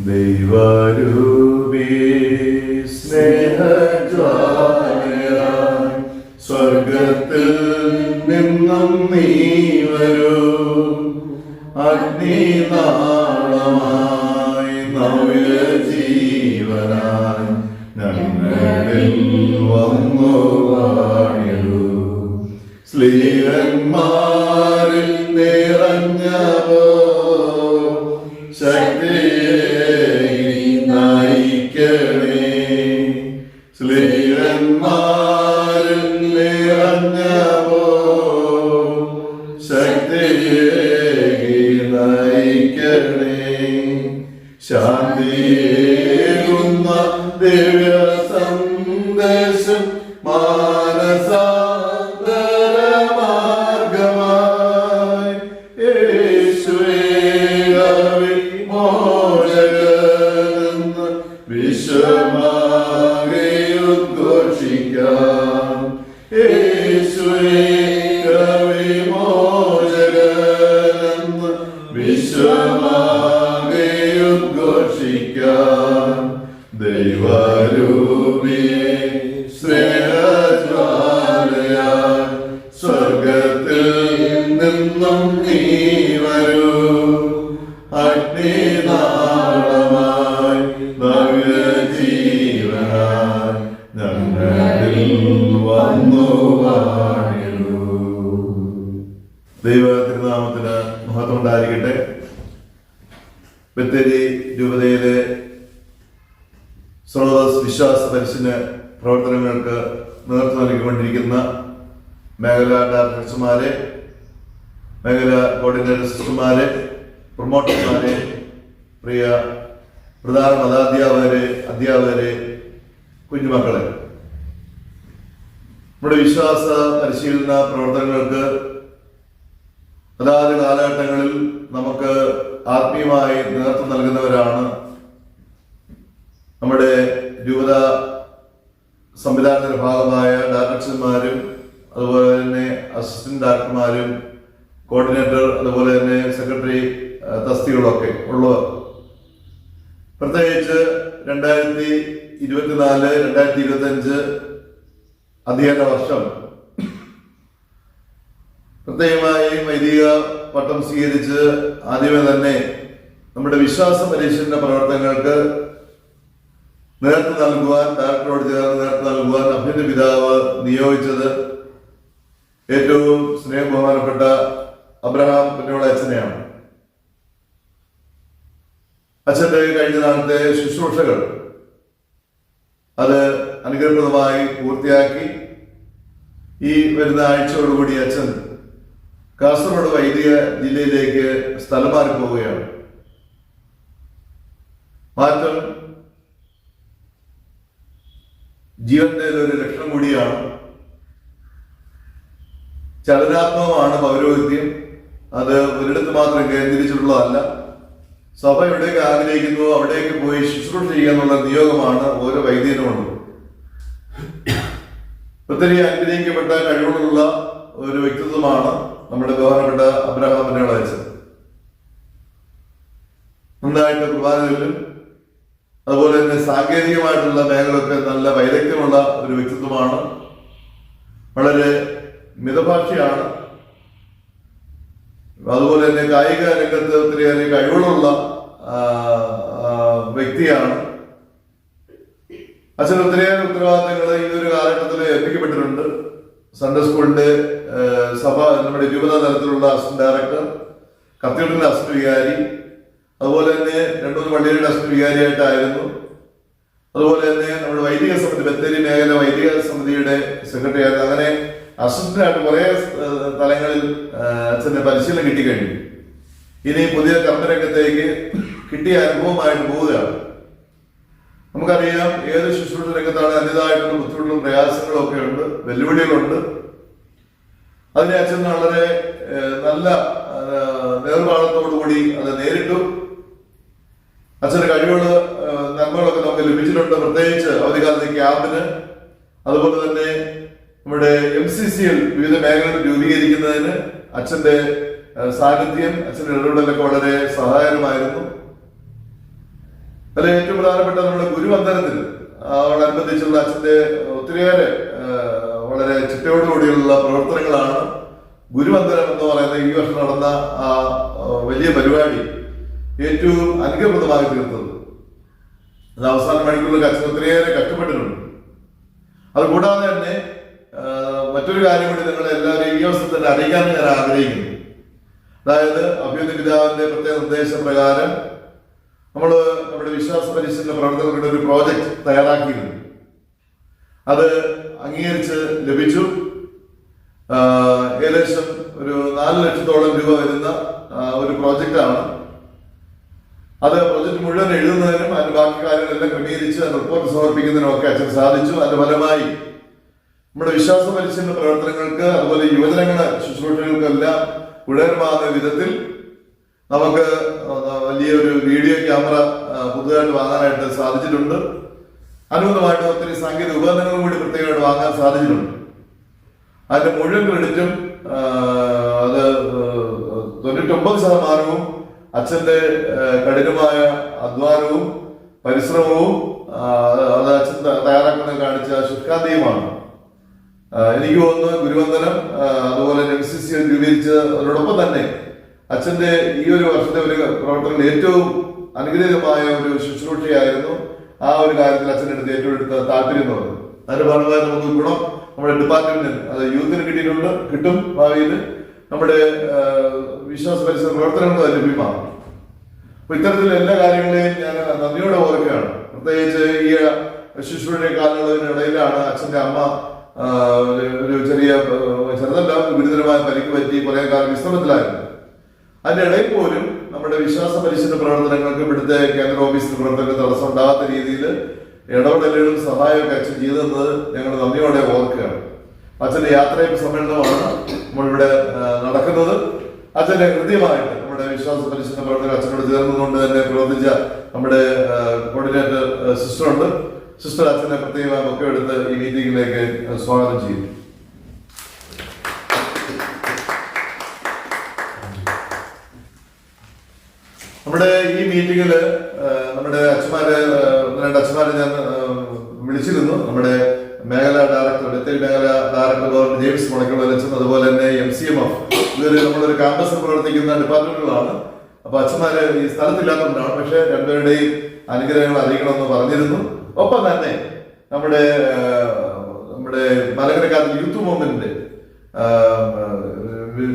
ദൈവരൂപി സ്നേഹജ്വാലയായി സ്വർഗത്തിൽ നിന്നും നീ വരൂ. അഗ്നിനാളമായി നവ്യജീവനായി ഞങ്ങളിൽ വന്നു വാണിടൂ. സ്ലീഹന്മാരിൽ നിറഞ്ഞവോ ശക്തിയെ നയിക്കണേ. സ്ലീഹന്മാരിൽ നിറഞ്ഞവോ ശക്തിയെ നയിക്കണേ. ശാന്തിയേകുന്ന ദിവ്യ സന്ദേശം മാനസാന്തരമാർഗമായി യേശുവേ വിമോചകനെന്ന് വിശ്വമാകെ ഉദ്ഘോഷിക്കാം. യേശുവേ വിമോചകനെന്ന് വിശ്വമാകെ ഉദ്ഘോഷിക്കാം. ദൈവരൂപിയെ സ്നേഹജ്വാലയായി സ്വർഗത്തിൽ നിന്നും നീ വരൂ. അഗ്നിനാളമായി നവ്യജീവനായി ഞങ്ങളിൽ വന്നു വാണിടൂ. ദൈവ തിരുനാമത്തിന് മഹത്വം ഉണ്ടായിരിക്കട്ടെ. ബത്തേരി രൂപതയിലെ സ്രോതസ് വിശ്വാസ പരിശീലന പ്രവർത്തനങ്ങൾക്ക് നേതൃത്വം നൽകിക്കൊണ്ടിരിക്കുന്ന മേഖലാ ഡയറക്ടർമാരെ, മേഖലാ കോർഡിനേറ്റർമാരെ, പ്രൊമോട്ടർമാരെ, പ്രിയ പ്രധാന മതാധ്യാപകരെ, അധ്യാപകരെ, കുഞ്ഞുമക്കളെ, നമ്മുടെ വിശ്വാസ പരിശീലന പ്രവർത്തനങ്ങൾക്ക് അതാത് കാലഘട്ടങ്ങളിൽ നമുക്ക് ആത്മീയമായി നേതൃത്വം നൽകുന്നവരാണ് നമ്മുടെ രൂപത സംവിധാനത്തിന്റെ ഭാഗമായ ഡയറക്ടർമാരും, അതുപോലെ തന്നെ അസിസ്റ്റന്റ് ഡയറക്ടർമാരും, കോർഡിനേറ്റർ, അതുപോലെ തന്നെ സെക്രട്ടറി തസ്തികളൊക്കെ ഉള്ളവർ. പ്രത്യേകിച്ച് 2024-2025 അധ്യയന വർഷം പ്രത്യേകമായി വൈദിക പട്ടം സ്വീകരിച്ച് ആദ്യമേ തന്നെ നമ്മുടെ വിശ്വാസ പരിശീലന പ്രവർത്തനങ്ങൾക്ക് നേതൃത്വം നൽകുവാൻ, ഡയറക്ടറോട് ചേർന്ന് നേതൃത്വം നൽകുവാൻ അഭ്യുന്ന പിതാവ് നിയോഗിച്ചത് ഏറ്റവും സ്നേഹബഹുമാനപ്പെട്ട അബ്രഹാം പുന്നോള അച്ഛനെയാണ്. അച്ഛന്റെ കഴിഞ്ഞ നാളത്തെ ശുശ്രൂഷകൾ അത് അനുഗ്രഹപ്രദമായി പൂർത്തിയാക്കി ഈ വരുന്ന ആഴ്ചയോടുകൂടി അച്ഛൻ കാസർഗോഡ് വൈദിക ജില്ലയിലേക്ക് സ്ഥലം മാറി പോവുകയാണ്. മാറ്റം ജീവന്റെ ഒരു ലക്ഷണം കൂടിയാണ്. ചലനാത്മകമാണ് പൗരോഹിത്യം. അത് ഒരിടത്ത് മാത്രം കേന്ദ്രീകരിച്ചിട്ടുള്ളതല്ല. സഭ എവിടേക്ക് ആഗ്രഹിക്കുന്നു അവിടേക്ക് പോയി ശുശ്രൂഷ ചെയ്യുക എന്നുള്ള നിയോഗമാണ് ഓരോ വൈദികനുമുള്ളത്. ഒത്തിരി അനുഗ്രഹിക്കപ്പെട്ട കഴിവുകളുള്ള ഒരു വ്യക്തിത്വമാണ് നമ്മുടെ ബഹുമാനപ്പെട്ട അബ്രഹാം പുന്നോള അച്ഛൻ. നന്നായിട്ട് കുർബാനകളിലും അതുപോലെ തന്നെ സാങ്കേതികമായിട്ടുള്ള മേഖലയൊക്കെ നല്ല വൈദഗ്ധ്യമുള്ള ഒരു വ്യക്തിത്വമാണ്. വളരെ മിതഭാഷിയാണ്. അതുപോലെ തന്നെ കായിക രംഗത്ത് ഒത്തിരിയേറെ കഴിവുകളുള്ള വ്യക്തിയാണ്. അച്ഛൻ ഒത്തിരിയേറെ ഉത്തരവാദിത്തങ്ങൾ ഈ ഒരു കാലഘട്ടത്തിൽ ഏൽപ്പിക്കപ്പെട്ടിട്ടുണ്ട്. സൺഡേ സ്കൂളിന്റെ സഭ നമ്മുടെ രൂപത തലത്തിലുള്ള അസിസ്റ്റന്റ് ഡയറക്ടർ, കത്തീഡ്രലിന്റെ അസിസ്റ്റന്റ് വികാരി, അതുപോലെ തന്നെ 2-3 പള്ളികളുടെ അസിസ്റ്റന്റ് വികാരിയായിട്ടായിരുന്നു. അതുപോലെ തന്നെ നമ്മുടെ വൈദിക സമിതി, ബത്തേരി മേഖല വൈദിക സമിതിയുടെ സെക്രട്ടറി ആയിരുന്നു. അങ്ങനെ അസിസ്റ്റന്റായിട്ട് കുറെ തലങ്ങളിൽ അച്ഛന്റെ പരിശീലനം കിട്ടിക്കഴിഞ്ഞു. ഇനി പുതിയ കർമ്മരംഗത്തേക്ക് കിട്ടിയ അനുഭവമായിട്ട് പോവുകയാണ്. നമുക്കറിയാം, ഏത് ശുശ്രൂഷ രംഗത്താണ് അതിൻ്റെതായിട്ടുള്ള ബുദ്ധിമുട്ടുകളും പ്രയാസങ്ങളും ഒക്കെ ഉണ്ട്, വെല്ലുവിളികളുണ്ട്. അതിനെ അച്ഛൻ വളരെ നല്ല നേർവാളത്തോടുകൂടി അത് നേരിട്ടു. അച്ഛന്റെ കഴിവുകൾ, നന്മകളൊക്കെ നമുക്ക് ലഭിച്ചിട്ടുണ്ട്. പ്രത്യേകിച്ച് അവധിക്കാലത്തെ ക്യാമ്പിന്, അതുപോലെ തന്നെ നമ്മുടെ MCCL വിവിധ മേഖലകൾ രൂപീകരിക്കുന്നതിന് അച്ഛന്റെ സാന്നിധ്യം, അച്ഛന്റെ ഇടപെടലൊക്കെ വളരെ സഹായകരമായിരുന്നു. അതിൽ ഏറ്റവും പ്രധാനപ്പെട്ട നമ്മുടെ ഗുരുവന്ദനത്തിൽ അതോടനുബന്ധിച്ചുള്ള അച്ഛന്റെ ഒത്തിരിയേറെ വളരെ ചിട്ടയോടുകൂടിയുള്ള പ്രവർത്തനങ്ങളാണ് ഗുരുവന്ദനം എന്ന് പറയുന്ന ഈ വർഷം നടന്ന ആ വലിയ പരിപാടി ഏറ്റവും അനുഗ്രഹപ്രദമായി തീർത്തത്. അത് അവസാന മണിക്കൂറിൽ അച്ഛൻ ഒത്തിരിയേറെ കഷ്ടപ്പെട്ടിട്ടുണ്ട്. അതുകൂടാതെ തന്നെ മറ്റൊരു കാര്യം കൂടി നിങ്ങളെ എല്ലാവരും ഈ അവസരത്തിൽ തന്നെ അറിയിക്കാൻ ഞാൻ ആഗ്രഹിക്കുന്നു. അതായത് അഭ്യുന്ന പിതാവിന്റെ പ്രത്യേക നിർദ്ദേശപ്രകാരം നമ്മുടെ വിശ്വാസ പരിശീലന പ്രവർത്തകരുടെ ഒരു പ്രോജക്റ്റ് തയ്യാറാക്കിയിരുന്നു. അത് അംഗീകരിച്ച് ലഭിച്ചു. ഏകദേശം ഒരു 4 ലക്ഷത്തോളം രൂപ വരുന്ന ഒരു പ്രോജക്റ്റാണ്. അത് പ്രോജക്റ്റ് മുഴുവൻ എഴുതുന്നതിനും അതിന്റെ ബാക്കി കാര്യങ്ങളെല്ലാം ക്രമീകരിച്ച് റിപ്പോർട്ട് സമർപ്പിക്കുന്നതിനും ഒക്കെ അച്ഛൻ സാധിച്ചു. അതിന്റെ ഫലമായി നമ്മുടെ വിശ്വാസ പരിശീലന പ്രവർത്തനങ്ങൾക്ക് അതുപോലെ യുവജനങ്ങളുടെ ശുശ്രൂഷകൾക്കെല്ലാം ഗുണകരമാകുന്ന വിധത്തിൽ നമുക്ക് വലിയൊരു വീഡിയോ ക്യാമറ പുതുതായിട്ട് വാങ്ങാനായിട്ട് സാധിച്ചിട്ടുണ്ട്. അനുകൂലമായിട്ട് ഒത്തിരി സാങ്കേതിക ഉപകരണങ്ങളും കൂടി പ്രത്യേകമായിട്ട് വാങ്ങാൻ സാധിച്ചിട്ടുണ്ട്. അതിന്റെ മുഴുവൻ ക്രെഡിറ്റും അത് 99% അച്ഛന്റെ കഠിനമായ അധ്വാനവും പരിശ്രമവും അത് അച്ഛൻ തയ്യാറാക്കുന്ന കാണിച്ച ശുഷ്കാന്തിയുമാണ്. എനിക്ക് തോന്നുന്നു ഗുരുവന്ദനം അതുപോലെ MCC രൂപീകരിച്ചതിനോടൊപ്പം തന്നെ അച്ഛന്റെ ഈ ഒരു വർഷത്തെ ഒരു പ്രവർത്തനത്തിൽ ഏറ്റവും അനുഗ്രഹീതമായ ഒരു ശുശ്രൂഷയായിരുന്നു. ആ ഒരു കാര്യത്തിൽ അച്ഛൻ്റെ അടുത്ത് ഏറ്റവും എടുത്ത താല്പര്യം എന്ന് പറയുന്നത്. അതിന്റെ ഭാഗമായി നമുക്ക് ഗുണം നമ്മുടെ ഡിപ്പാർട്ട്മെന്റിന് അത് യൂത്തിന് കിട്ടും. ഭാവിയിൽ നമ്മുടെ വിശ്വാസ പരിസര പ്രവർത്തനങ്ങൾ ലഭ്യമാകും. അപ്പൊ ഇത്തരത്തിൽ എല്ലാ കാര്യങ്ങളെയും ഞാൻ നന്ദിയോടെ ഓർക്കുകയാണ്. പ്രത്യേകിച്ച് ഈ ശുശ്രൂഷ കാലയളവിനിടയിലാണ് അച്ഛന്റെ അമ്മ ഒരു ചെറുതല്ല ഗുരുതരമായ പരിക്ക് പറ്റി കുറെ കാലം വിശ്രമത്തിലായിരുന്നു. അതിന്റെ ഇടയിൽ പോലും നമ്മുടെ വിശ്വാസ പരിശീലന പ്രവർത്തനങ്ങൾക്ക് ഇവിടുത്തെ കേന്ദ്ര ഓഫീസിൽ പ്രവർത്തനങ്ങൾക്ക് തടസ്സം ഉണ്ടാകാത്ത രീതിയിൽ ഇടപെടലുകളും സഹായമൊക്കെ അച്ഛൻ ചെയ്തത് ഞങ്ങൾ നന്ദിയോടെ ഓർക്കുകയാണ്. അച്ഛന്റെ യാത്രയും സമ്മേളനമാണ് നമ്മളിവിടെ നടക്കുന്നത്. അച്ഛന്റെ കൃത്യമായിട്ട് നമ്മുടെ വിശ്വാസ പരിശീലന പ്രവർത്തകർ അച്ഛനോട് ചേർന്നുകൊണ്ട് തന്നെ പ്രവർത്തിച്ച നമ്മുടെ കോർഡിനേറ്റർ സിസ്റ്ററുണ്ട്. സിസ്റ്റർ അച്ഛനെ പ്രത്യേകമായി ഒക്കെ എടുത്ത് ഈ മീറ്റിംഗിലേക്ക് സ്വാഗതം ചെയ്യും. നമ്മുടെ ഈ മീറ്റിംഗില് നമ്മുടെ രണ്ട് അച്ഛന്മാരെ ഞാൻ വിളിച്ചിരുന്നു. നമ്മുടെ മേഖലാ ഡയറക്ടർ ബത്തേരി മേഖലാ ഡയറക്ടർ ഗവർണർ ജെയിംസ് മുളയ്ക്കുളച്ചൻ, അതുപോലെ തന്നെ MCMF, ഇതൊരു നമ്മളൊരു ക്യാമ്പസിൽ പ്രവർത്തിക്കുന്ന ഡിപ്പാർട്ട്മെന്റുകളാണ്. അപ്പൊ അച്ഛന്മാര് ഈ സ്ഥലത്തില്ലാത്തതുകൊണ്ടാണ്. പക്ഷെ രണ്ടുപേരുടെയും അനുഗ്രഹങ്ങൾ അറിയിക്കണമെന്ന് പറഞ്ഞിരുന്നു. ഒപ്പം തന്നെ നമ്മുടെ മലങ്കരക്കാരൻ യൂത്ത് മൂവ്മെന്റിന്റെ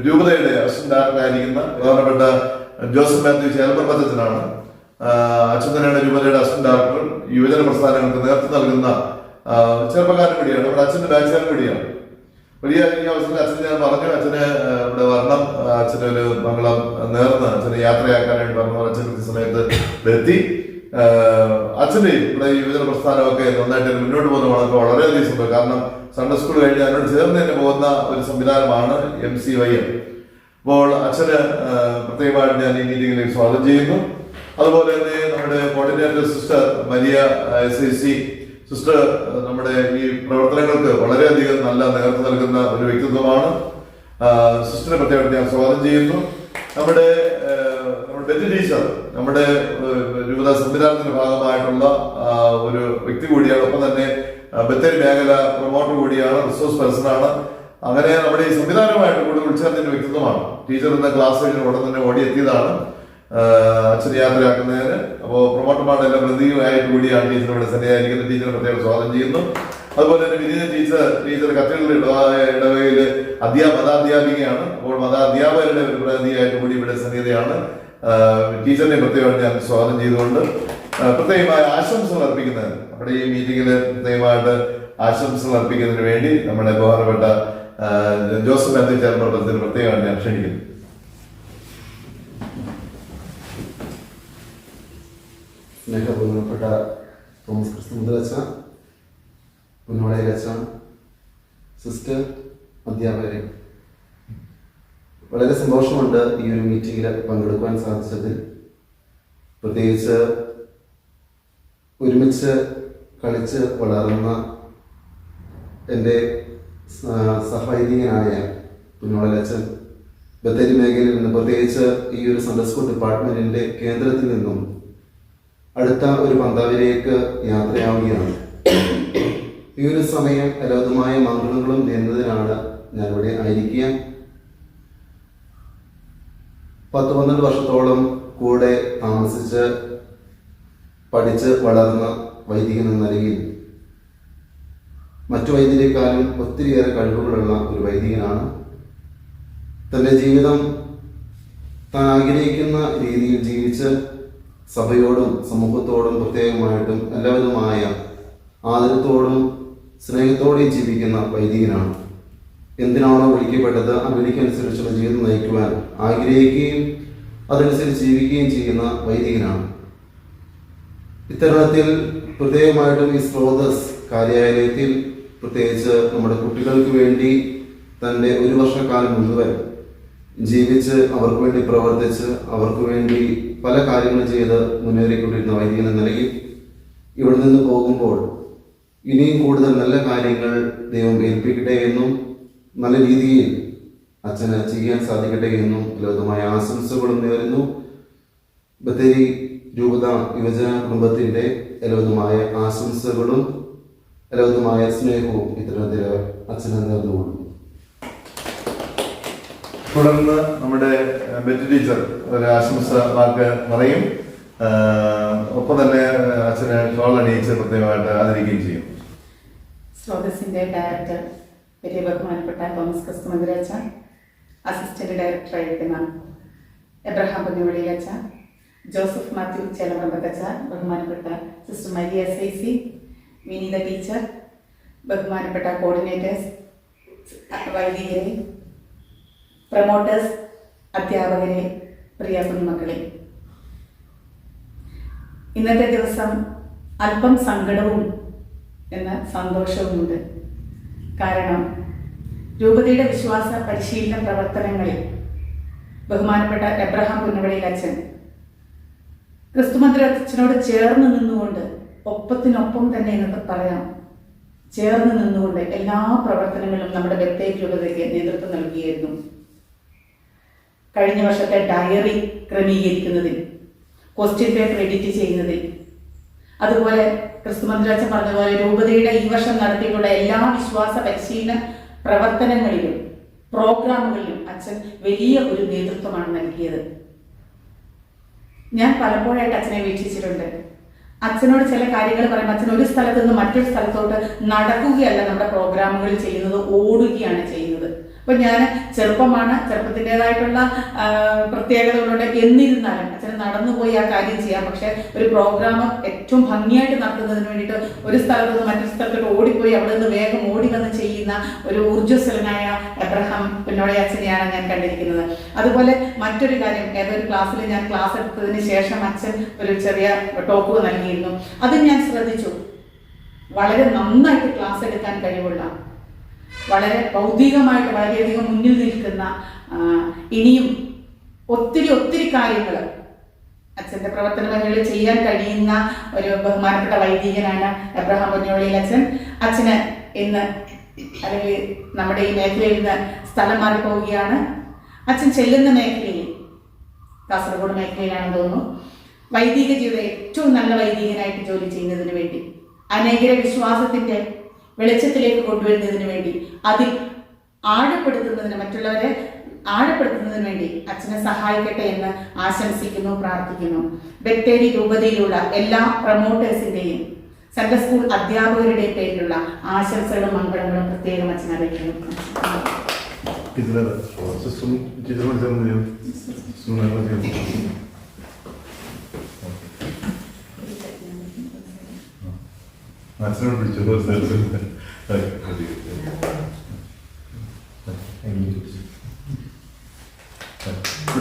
രൂപതയുടെ അസിസ്റ്റന്റ് ഡയറക്ടറായിരിക്കുന്ന ബഹുമാനപ്പെട്ട ജോസഫ് മാത്യു ചേർപ്പറമ്പത്തച്ഛനാണ്. അച്ഛൻ തന്നെയാണ് രൂപതയുടെ അസിസ്റ്റന്റ് ഡയറക്ടർ. യുവജന പ്രസ്ഥാനങ്ങൾക്ക് നേതൃത്വം നൽകുന്ന ചെറുപ്പക്കാരൻ കൂടിയാണ്. നമ്മുടെ അച്ഛന്റെ ബാച്ചുകാരൻ കൂടിയാണ്. വലിയ ഈ അവസരത്തിൽ അച്ഛൻ ഞാൻ പറഞ്ഞു, അച്ഛന് ഇവിടെ വരണം, അച്ഛന് ഒരു മംഗളം നേർന്ന് അച്ഛനെ യാത്രയാക്കാനായിട്ട് പറഞ്ഞു. അച്ഛൻ കൃത്യസമയത്ത് എത്തി. അച്ഛൻ്റെയും ഇവിടെ യുവജന പ്രസ്ഥാനമൊക്കെ നന്നായിട്ട് മുന്നോട്ട് പോകുന്നതാണ് വളരെയധികം സംഭവം. കാരണം സൺഡേ സ്കൂൾ കഴിഞ്ഞ് അതിനോട് ചേർന്ന് തന്നെ പോകുന്ന ഒരു സംവിധാനമാണ് MCYM. അപ്പോൾ അച്ഛന് പ്രത്യേകമായിട്ട് ഞാൻ ഈ മീറ്റിംഗിലേക്ക് സ്വാഗതം ചെയ്യുന്നു. അതുപോലെ തന്നെ നമ്മുടെ coordinator sister Maria SIC sister നമ്മുടെ ഈ പ്രവർത്തനങ്ങൾക്ക് വളരെയധികം നല്ല നേതൃത്വം നൽകുന്ന ഒരു വ്യക്തിത്വമാണ്. സിസ്റ്ററിനെ പ്രത്യേകമായിട്ട് ഞാൻ സ്വാഗതം ചെയ്യുന്നു. നമ്മുടെ ബെറ്റി ടീച്ചർ നമ്മുടെ രൂപത സംവിധാനത്തിന്റെ ഭാഗമായിട്ടുള്ള ഒരു വ്യക്തി കൂടിയാണ്. ഒപ്പം തന്നെ ബത്തേരി മേഖല പ്രൊമോട്ടർ കൂടിയാണ്, റിസോഴ്സ് പേഴ്സണാണ്. അങ്ങനെ നമ്മുടെ ഈ സംവിധാനമായിട്ട് കൂടുതൽ ഉൾച്ചേർന്ന വ്യക്തിത്വമാണ്. ടീച്ചർ എന്ന ക്ലാസ് കഴിഞ്ഞ് ഉടൻ തന്നെ ഓടിയെത്തിയതാണ് അച്ഛനെ യാത്രയാക്കുന്നതിന്. അപ്പോൾ പ്രൊമോട്ടർമാരുടെ എല്ലാം പ്രതിയുമായിട്ട് കൂടിയാണ് ടീച്ചർ ഇവിടെ സന്നിധാനിക്കുന്നത്. ടീച്ചറെ പ്രത്യേകം സ്വാഗതം ചെയ്യുന്നു. അതുപോലെ തന്നെ വിനീത ടീച്ചർ കത്തീഡ്രൽ ഇടവകയിൽ മതാധ്യാപികയാണ്. അപ്പോൾ മതാധ്യാപകരുടെ ഒരു പ്രതിനിധിയായിട്ട് കൂടി ഇവിടെ സന്നിധയാണ്. ടീച്ചറിനെ പ്രത്യേകമായിട്ട് ഞാൻ സ്വാഗതം ചെയ്തുകൊണ്ട് പ്രത്യേകമായ ആശംസകൾ അർപ്പിക്കുന്നതിന് നമ്മുടെ ഈ മീറ്റിംഗിൽ പ്രത്യേകമായിട്ട് ആശംസകൾ അർപ്പിക്കുന്നതിന് വേണ്ടി നമ്മുടെ ബഹുമാനപ്പെട്ട ജോസഫ് മാത്യു ചേർപ്പറമ്പത്തിന് പ്രത്യേകമായിട്ട് ഞാൻ ക്ഷണിക്കുന്നു. സ്നേഹബഹുമാനപ്പെട്ട തോമസ് ക്രിസ്തു മുതലച്ച, പുന്നോളയിലച്ച, സിസ്റ്റർ, അധ്യാപകരെ, വളരെ സന്തോഷമുണ്ട് ഈ ഒരു മീറ്റിംഗിൽ പങ്കെടുക്കുവാൻ സാധിച്ചതിൽ. പ്രത്യേകിച്ച് ഒരുമിച്ച് കളിച്ച് വളർന്ന എൻ്റെ സഹവൈദികനായ പുന്നോളയിലച്ചൻ ബത്തേരി മേഖലയിൽ നിന്ന്, പ്രത്യേകിച്ച് ഈ ഒരു സൺഡേ സ്കൂൾ ഡിപ്പാർട്ട്മെന്റിന്റെ കേന്ദ്രത്തിൽ നിന്നും അടുത്ത ഒരു പന്താവിലേക്ക് യാത്രയാവുകയാണ്. ഈ ഒരു സമയം അലൗകികമായ മംഗളങ്ങളും നേരുന്നതിനാണ് ഞാനിവിടെ ആയിരിക്കുക. 10-12 വർഷത്തോളം കൂടെ താമസിച്ച് പഠിച്ച് വളർന്ന വൈദികൻ എന്ന നിലയിൽ മറ്റു വൈദികരെക്കാളും ഒത്തിരിയേറെ കഴിവുകളുള്ള ഒരു വൈദികനാണ്. തൻ്റെ ജീവിതം താൻ ആഗ്രഹിക്കുന്ന രീതിയിൽ ജീവിച്ച് സഭയോടും സമൂഹത്തോടും പ്രത്യേകമായിട്ടും എല്ലാവിധമായ ആദരത്തോടും സ്നേഹത്തോടെയും ജീവിക്കുന്ന വൈദികനാണ്. എന്തിനാണോ വിളിക്കപ്പെട്ടത് ആ വിളിക്കനുസരിച്ചുള്ള ജീവിതം നയിക്കുവാൻ ആഗ്രഹിക്കുകയും അതനുസരിച്ച് ജീവിക്കുകയും ചെയ്യുന്ന വൈദികനാണ്. ഇത്തരണത്തിൽ പ്രത്യേകമായിട്ടും ഈ സ്രോതസ് കാര്യാലയത്തിൽ പ്രത്യേകിച്ച് നമ്മുടെ കുട്ടികൾക്ക് വേണ്ടി തൻ്റെ 1 വർഷക്കാലം മുഴുവൻ ജീവിച്ച് അവർക്ക് വേണ്ടി പ്രവർത്തിച്ച് അവർക്ക് വേണ്ടി പല കാര്യങ്ങളും ചെയ്ത് മുന്നേറിക്കൊണ്ടിരുന്ന വൈദികൻ എന്ന നിലയിൽ ഇവിടെ നിന്ന് പോകുമ്പോൾ ഇനിയും കൂടുതൽ നല്ല കാര്യങ്ങൾ ദൈവം ഏൽപ്പിക്കട്ടെ എന്നും നല്ല രീതിയിൽ അച്ഛന് ചെയ്യാൻ സാധിക്കട്ടെ എന്നും ലളിതമായ ആശംസകളും നേരുന്നു. ബത്തേരി രൂപത യുവജന കുടുംബത്തിൻ്റെ ലളിതമായ ആശംസകളും ലളിതമായ സ്നേഹവും ഇത്തരത്തിൽ അച്ഛന് നേർന്നുകൊള്ളുന്നു. തുടർന്ന് നമ്മുടെ ബെറ്റി ടീച്ചർ ഒരു ആശംസ വാക്ക് പറയും. ഒപ്പം തന്നെ അച്ഛനെ ഷോൾ അണിയിച്ച് പ്രത്യേകമായിട്ട് ആദരിക്കുകയും ചെയ്യും. സ്രോതസിന്റെ ഡയറക്ടർ വലിയ ബഹുമാനപ്പെട്ട തോമസ് ക്രിസ്തുമന്ത്രി അച്ഛ, അസിസ്റ്റന്റ് ഡയറക്ടറായിരിക്കുന്ന എബ്രഹാം കുഞ്ഞുവള്ളി അച്ഛ, ജോസഫ് മാത്യു ചേലമ്പ്രമ്പത്തച്ഛ, ബഹുമാനപ്പെട്ട സിസ്റ്റർ മരിയ SIC, വിനീത ടീച്ചർ, ബഹുമാനപ്പെട്ട കോർഡിനേറ്റേഴ്സ്, വൈദികരെ, പ്രൊമോട്ടേഴ്സ്, അധ്യാപകരെ, പ്രിയ കുഞ്ഞുമക്കളെ, ഇന്നത്തെ ദിവസം അല്പം സങ്കടവും എന്ന സന്തോഷവുമുണ്ട്. കാരണം രൂപതയുടെ വിശ്വാസ പരിശീലന പ്രവർത്തനങ്ങളിൽ ബഹുമാനപ്പെട്ട എബ്രഹാം കുഞ്ഞുവള്ളി അച്ഛൻ ക്രിസ്തുമന്ത്രി അച്ഛനോട് ചേർന്ന് നിന്നുകൊണ്ട്, ഒപ്പത്തിനൊപ്പം തന്നെ എന്ന് പറയാം, ചേർന്ന് നിന്നുകൊണ്ട് എല്ലാ പ്രവർത്തനങ്ങളിലും നമ്മുടെ ബത്തേരി രൂപതയ്ക്ക് നേതൃത്വം നൽകിയിരുന്നു. കഴിഞ്ഞ വർഷത്തെ ഡയറി ക്രമീകരിക്കുന്നതിൽ, ക്വസ്റ്റ്യൻ പേപ്പർ എഡിറ്റ് ചെയ്യുന്നതിൽ, അതുപോലെ ക്രിസ്തുമന്ത്രി അച്ഛൻ പറഞ്ഞതുപോലെ രൂപതയുടെ ഈ വർഷം നടത്തിയിട്ടുള്ള എല്ലാ വിശ്വാസ പരിശീലന പ്രവർത്തനങ്ങളിലും പ്രോഗ്രാമുകളിലും അച്ഛൻ വലിയ ഒരു നേതൃത്വമാണ് നൽകിയത്. ഞാൻ പലപ്പോഴായിട്ട് അച്ഛനെ വീക്ഷിച്ചിട്ടുണ്ട്. അച്ഛനോട് ചില കാര്യങ്ങൾ പറയുമ്പോൾ അച്ഛൻ ഒരു സ്ഥലത്ത് നിന്ന് മറ്റൊരു സ്ഥലത്തോട്ട് നടക്കുകയല്ല നമ്മുടെ പ്രോഗ്രാമുകൾ ചെയ്യുന്നത്, ഓടുകയാണ് ചെയ്യുന്നത്. അപ്പം ഞാൻ ചെറുപ്പമാണ്, ചെറുപ്പത്തിൻ്റെതായിട്ടുള്ള പ്രത്യേകതകളുണ്ട്. എന്നിരുന്നാലും അച്ഛന് നടന്നുപോയി ആ കാര്യം ചെയ്യാം. പക്ഷെ ഒരു പ്രോഗ്രാം ഏറ്റവും ഭംഗിയായിട്ട് നടത്തുന്നതിന് വേണ്ടിയിട്ട് ഒരു സ്ഥലത്ത് നിന്ന് മറ്റൊരു സ്ഥലത്തോട്ട് ഓടിപ്പോയി അവിടെ നിന്ന് വേഗം ഓടി വന്ന് ചെയ്യുന്ന ഒരു ഊർജ്ജസ്വലനായ എബ്രഹാം കുഞ്ഞുവള്ളി അച്ഛനെയാണ് ഞാൻ കണ്ടിരിക്കുന്നത്. അതുപോലെ മറ്റൊരു കാര്യം, ഏതൊരു ക്ലാസ്സിൽ ഞാൻ ക്ലാസ് എടുത്തതിന് ശേഷം അച്ഛൻ ഒരു ചെറിയ ടോക്ക് നൽകിയിരുന്നു. അത് ഞാൻ ശ്രദ്ധിച്ചു. വളരെ നന്നായിട്ട് ക്ലാസ് എടുക്കാൻ കഴിവുള്ള, വളരെ ഭൗതികമായിട്ട് വളരെയധികം മുന്നിൽ നിൽക്കുന്ന, ഇനിയും ഒത്തിരി കാര്യങ്ങൾ അച്ഛൻ്റെ പ്രവർത്തന മേഖലയിൽ ചെയ്യാൻ കഴിയുന്ന ഒരു ബഹുമാനപ്പെട്ട വൈദികനാണ് എബ്രഹാം കുഞ്ഞുവള്ളി അച്ഛൻ. അച്ഛന് ഇന്ന് അല്ലെങ്കിൽ നമ്മുടെ ഈ മേഖലയിൽ നിന്ന് സ്ഥലം മാറിപ്പോവുകയാണ്. അച്ഛൻ ചെല്ലുന്ന മേഖലയിൽ, കാസർഗോഡ് മേഖലയിലാണെന്ന് തോന്നുന്നു, വൈദിക ജീവിതം ഏറ്റവും നല്ല വൈദികനായിട്ട് ജോലി ചെയ്യുന്നതിന് വേണ്ടി, അനേകരെ വിശ്വാസത്തിൻ്റെ വെളിച്ചത്തിലേക്ക് കൊണ്ടുവരുന്നതിന് വേണ്ടി, അതിൽ ആഴപ്പെടുത്തുന്നതിന്, മറ്റുള്ളവരെ ആഴപ്പെടുത്തുന്നതിന് വേണ്ടി അച്ഛനെ സഹായിക്കട്ടെ എന്ന് ആശംസിക്കുന്നു, പ്രാർത്ഥിക്കുന്നു. ബത്തേരി രൂപതയിലുള്ള എല്ലാ പ്രൊമോട്ടേഴ്സിൻ്റെയും സൺഡേ സ്കൂൾ അധ്യാപകരുടെയും പേരിലുള്ള ആശംസകളും മംഗളങ്ങളും പ്രത്യേകം അച്ഛൻ അറിയിക്കുന്നു. അച്ഛനോട് വിളിച്ചു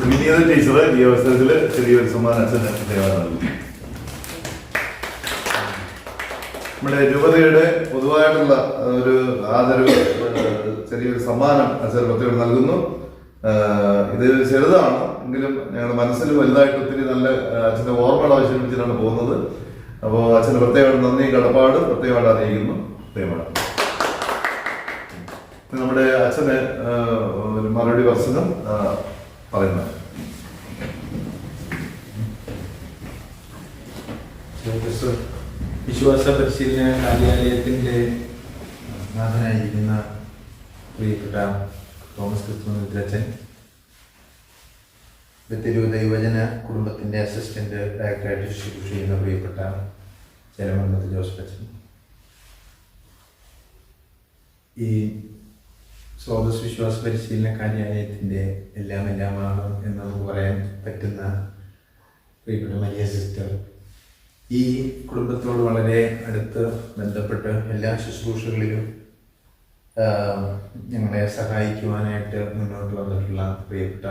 വിനീത ടീച്ചർ ഈ അവസരത്തിൽ ചെറിയൊരു സമ്മാനം അച്ഛന് നൽകി. നമ്മുടെ രൂപതയുടെ പൊതുവായിട്ടുള്ള ഒരു ആദരവ്, ചെറിയൊരു സമ്മാനം അച്ഛൻ പ്രത്യേകം നൽകുന്നു. ഇത് ചെറുതാണ് എങ്കിലും ഞങ്ങളുടെ മനസ്സിൽ വലുതായിട്ട് ഒത്തിരി നല്ല അച്ഛൻ്റെ ഓർമ്മകൾ ആവശ്യപ്പെട്ടിട്ടാണ് പോകുന്നത്. അപ്പോൾ അച്ഛന് പ്രത്യേകമായിട്ട് നന്ദി, കടപ്പാട് പ്രത്യേകമായിട്ട് അറിയിക്കുന്നു. പ്രത്യേകമാണ് നമ്മുടെ അച്ഛന് ഒരു മറുപടി പ്രസംഗം പറയുന്നത്. സ്രോതസ് വിശ്വാസ പരിശീലന കാര്യാലയത്തിൻ്റെ നാഥനായിരിക്കുന്ന പ്രിയപ്പെട്ട തോമസ് ക്രിസ്തുമന്ത്രച്ചൻ, വ്യക്തിരൂപ യുവജന കുടുംബത്തിൻ്റെ അസിസ്റ്റന്റ് ഡയറക്ടറായിട്ട് ശുശ്രൂഷ ചെയ്യുന്ന പ്രിയപ്പെട്ട ചേലമംഗലത്ത് ജോസഫ് അച്ഛൻ, ഈ സ്രോതസ് വിശ്വാസ പരിശീലന കാര്യാലയത്തിൻ്റെ എല്ലാമാണ് എന്ന് നമുക്ക് പറയാൻ പറ്റുന്ന പ്രിയപ്പെട്ട മരിയ സിസ്റ്റർ, ഈ കുടുംബത്തോട് വളരെ അടുത്ത് ബന്ധപ്പെട്ട് എല്ലാ ശുശ്രൂഷകളിലും ഞങ്ങളെ സഹായിക്കുവാനായിട്ട് മുന്നോട്ട് വന്നിട്ടുള്ള പ്രിയപ്പെട്ട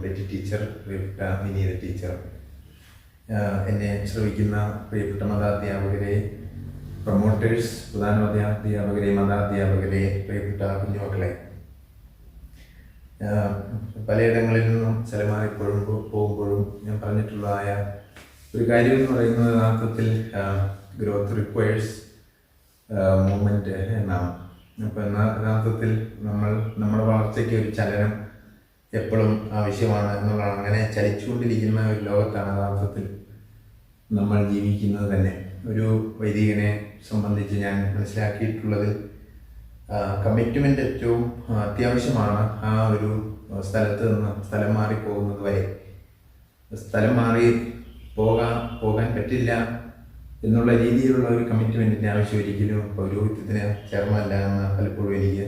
ബെറ്റി ടീച്ചർ, പ്രിയപ്പെട്ട വിനീത ടീച്ചർ, എന്നെ ശ്രമിക്കുന്ന പ്രിയപ്പെട്ട മതാധ്യാപകരെ, പ്രൊമോട്ടേഴ്സ്, പ്രധാന അധ്യാപകരെ, മതാധ്യാപകരെ, പ്രിയപ്പെട്ട കുഞ്ഞുമക്കളെ, പലയിടങ്ങളിൽ നിന്നും സ്ഥലം മാറിപ്പോഴും പോകുമ്പോഴും ഞാൻ പറഞ്ഞിട്ടുള്ളതായ ഒരു കാര്യം എന്ന് പറയുന്നത് യഥാർത്ഥത്തിൽ ഗ്രോത്ത് റിക്വയേഴ്സ് മൂവ്മെൻറ്റ് എന്നാണ്. അപ്പോൾ യഥാർത്ഥത്തിൽ നമ്മുടെ വളർച്ചയ്ക്ക് ഒരു ചലനം എപ്പോഴും ആവശ്യമാണ് എന്നുള്ളതാണ്. അങ്ങനെ ചലിച്ചുകൊണ്ടിരിക്കുന്ന ഒരു ലോകത്താണ് യഥാർത്ഥത്തിൽ നമ്മൾ ജീവിക്കുന്നത് തന്നെ. ഒരു വൈദികനെ സംബന്ധിച്ച് ഞാൻ മനസ്സിലാക്കിയിട്ടുള്ളതിൽ കമ്മിറ്റ്മെൻ്റ് ഏറ്റവും അത്യാവശ്യമാണ്. ആ ഒരു സ്ഥലത്ത് നിന്ന് സ്ഥലം മാറി പോകുന്നത് വരെ, സ്ഥലം മാറി പോകാൻ പറ്റില്ല എന്നുള്ള രീതിയിലുള്ള ഒരു കമ്മിറ്റ്മെൻറ്റിൻ്റെ ആവശ്യം ഒരിക്കലും പൗരോഹിത്യത്തിന് ചേർന്നല്ല എന്ന് പലപ്പോഴും എനിക്ക്